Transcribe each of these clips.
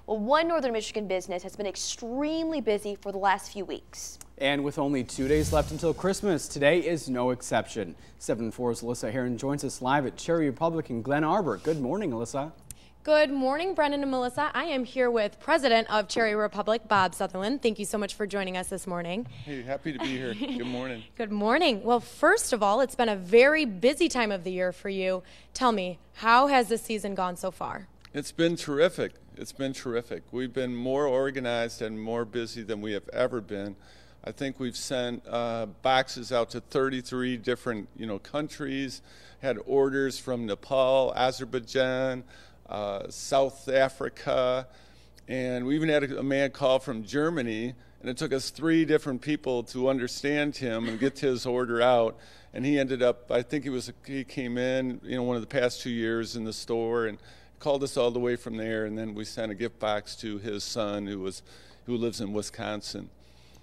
Well, one northern Michigan business has been extremely busy for the last few weeks. And with only 2 days left until Christmas, today is no exception. 7 4's Alyssa Heron joins us live at Cherry Republic in Glen Arbor. Good morning, Alyssa. Good morning, Brendan and Melissa. I am here with President of Cherry Republic, Bob Sutherland. Thank you so much for joining us this morning. Hey, happy to be here. Good morning. Good morning. Well, first of all, it's been a very busy time of the year for you. Tell me, how has this season gone so far? It's been terrific. It's been terrific. We've been more organized and more busy than we have ever been. I think we've sent boxes out to 33 different, countries, had orders from Nepal, Azerbaijan, South Africa, and we even had a man call from Germany, and it took us 3 different people to understand him and get his order out. And he ended up, I think he came in, one of the past 2 years in the store and called us all the way from there, and then we sent a gift box to his son who lives in Wisconsin.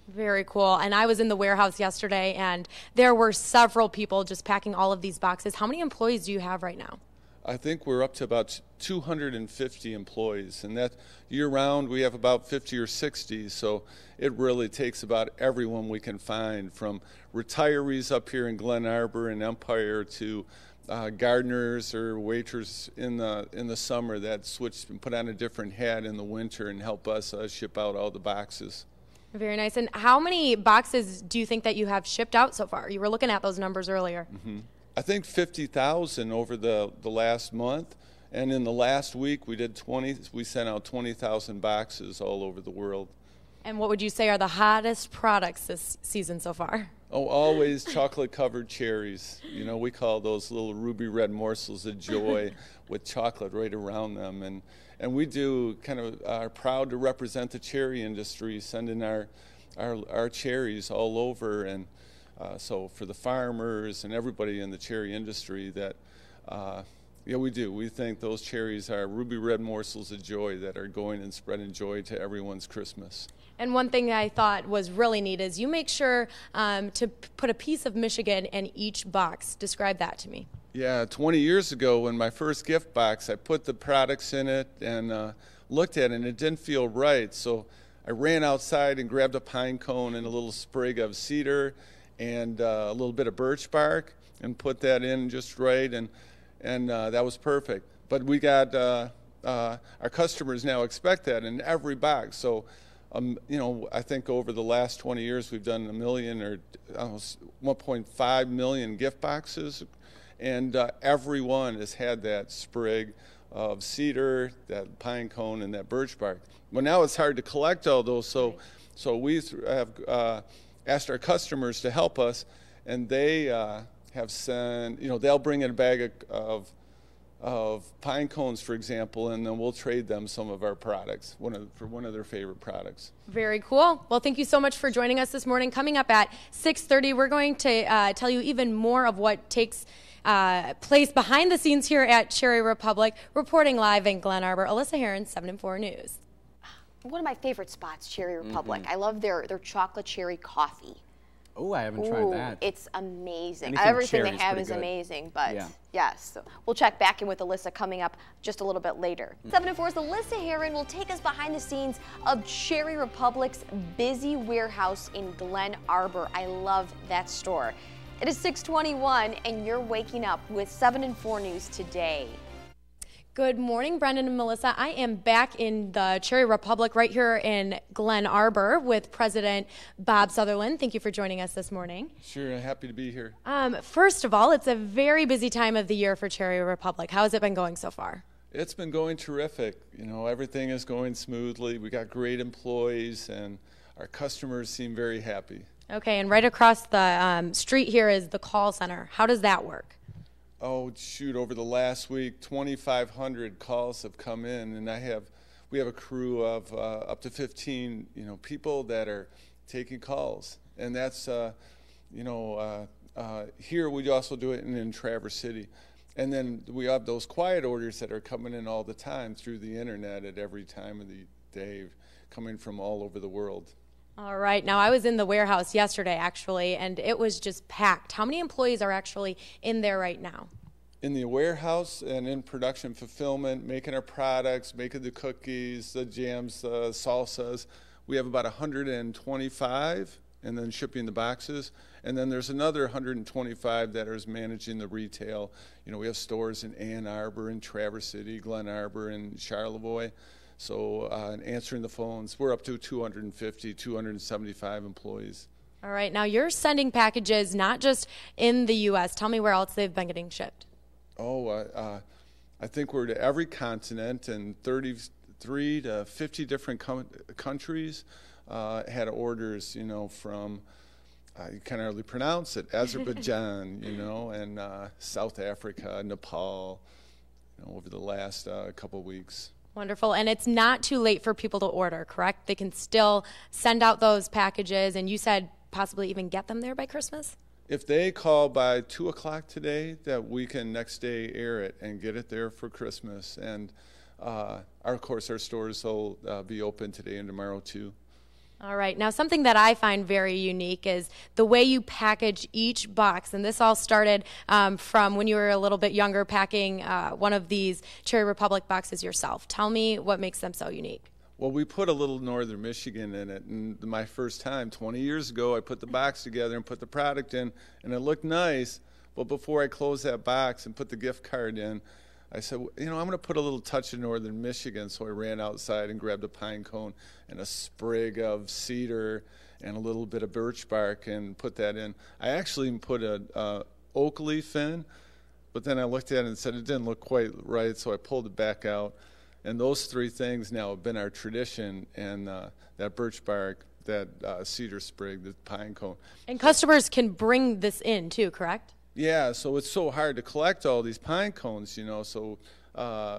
Very cool. And I was in the warehouse yesterday, and there were several people just packing all of these boxes. How many employees do you have right now? I think we're up to about 250 employees, and that year-round we have about 50 or 60, so it really takes about everyone we can find, from retirees up here in Glen Arbor and Empire to gardeners or waiters in the summer that switch and put on a different hat in the winter and help us ship out all the boxes. Very nice. And how many boxes do you think that you have shipped out so far? You were looking at those numbers earlier. Mm-hmm. I think 50,000 over the last month, and in the last week we sent out 20,000 boxes all over the world. And what would you say are the hottest products this season so far? Oh, always chocolate-covered cherries. We call those little ruby red morsels of joy with chocolate right around them. And we are proud to represent the cherry industry, sending our cherries all over. And so for the farmers and everybody in the cherry industry we do. We think those cherries are ruby red morsels of joy that are going and spreading joy to everyone's Christmas. And one thing I thought was really neat is you make sure to put a piece of Michigan in each box. Describe that to me. Yeah, 20 years ago when my first gift box, I put the products in it and looked at it, and it didn't feel right. So I ran outside and grabbed a pine cone and a little sprig of cedar and a little bit of birch bark and put that in just right, and that was perfect. But we got our customers now expect that in every box. So I think over the last 20 years we've done 1.5 million gift boxes, and everyone has had that sprig of cedar, that pine cone, and that birch bark. Well, now it's hard to collect all those, so we have asked our customers to help us, and they have sent, they'll bring in a bag of pine cones, for example, and then we'll trade them some of our products, for one of their favorite products. Very cool. Well, thank you so much for joining us this morning. Coming up at 6:30, we're going to tell you even more of what takes place behind the scenes here at Cherry Republic. Reporting live in Glen Arbor, Alyssa Heron, 7 4 News. One of my favorite spots, Cherry Republic. I love their chocolate cherry coffee. Oh, I haven't tried that. It's amazing. Anything Everything they cherry's have pretty is good. amazing, but Yeah. yes. So we'll check back in with Alyssa coming up just a little bit later. 7 4's Alyssa Heron will take us behind the scenes of Cherry Republic's busy warehouse in Glen Arbor. I love that store. It is 6:21, and you're waking up with 7 4 News today. Good morning, Brendan and Melissa. I am back in the Cherry Republic right here in Glen Arbor with President Bob Sutherland. Thank you for joining us this morning. Sure, happy to be here. First of all, it's a very busy time of the year for Cherry Republic. How has it been going so far? It's been going terrific. Everything is going smoothly. We got great employees, and our customers seem very happy. Okay, and right across the street here is the call center. How does that work? Oh, shoot, over the last week, 2,500 calls have come in, and we have a crew of up to 15, people that are taking calls. And that's, here we also do it in Traverse City. And then we have those quiet orders that are coming in all the time through the internet at every time of the day, coming from all over the world. All right. Now, I was in the warehouse yesterday, actually, and it was just packed. How many employees are actually in there right now? in the warehouse and in production fulfillment, making our products, making the cookies, the jams, the salsas. We have about 125, and then shipping the boxes. And then there's another 125 that is managing the retail. You know, we have stores in Ann Arbor, and Traverse City, Glen Arbor, and Charlevoix. So and answering the phones, we're up to 250, 275 employees. All right, now you're sending packages not just in the U.S. Tell me where else they've been getting shipped. Oh, I think we're to every continent, and 33 to 50 different countries had orders, you know, from, you can hardly pronounce it, Azerbaijan, you know, and South Africa, Nepal, you know, over the last couple weeks. Wonderful. And it's not too late for people to order, correct? They can still send out those packages, and you said possibly even get them there by Christmas? If they call by 2 o'clock today, that we can next day air it and get it there for Christmas. And of course, our stores will be open today and tomorrow too. All right. Now, something that I find very unique is the way you package each box. And this all started from when you were a little bit younger, packing one of these Cherry Republic boxes yourself. Tell me what makes them so unique. Well, we put a little Northern Michigan in it, and my first time, 20 years ago, I put the box together and put the product in, and it looked nice, but before I closed that box and put the gift card in, I said, you know, I'm going to put a little touch of Northern Michigan, so I ran outside and grabbed a pine cone and a sprig of cedar and a little bit of birch bark and put that in. I actually put a oak leaf in, but then I looked at it and said it didn't look quite right, so I pulled it back out. And those three things now have been our tradition, and that birch bark, that cedar sprig, the pine cone. And customers can bring this in too, correct? Yeah, so it's so hard to collect all these pine cones, you know, so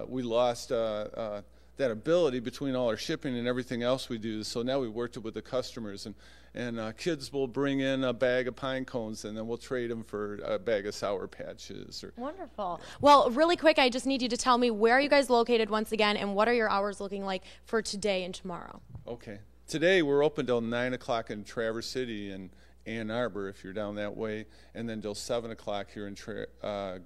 we lost that ability between all our shipping and everything else we do. So now we worked it with the customers, and kids will bring in a bag of pine cones, and then we'll trade them for a bag of Sour Patches. Wonderful. Well, really quick, I just need you to tell me, where are you guys located once again, and what are your hours looking like for today and tomorrow? Okay. Today we're open till 9 o'clock in Traverse City and Ann Arbor, if you're down that way, and then till 7 o'clock here in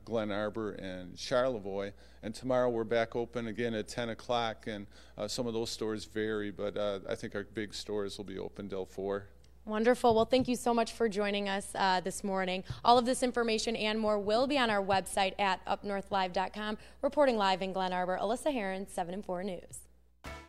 Glen Arbor and Charlevoix. And tomorrow we're back open again at 10 o'clock, and some of those stores vary, but I think our big stores will be open till 4. Wonderful. Well, thank you so much for joining us this morning. All of this information and more will be on our website at UpNorthLive.com. Reporting live in Glen Arbor, Alyssa Herron, 7 and 4 News.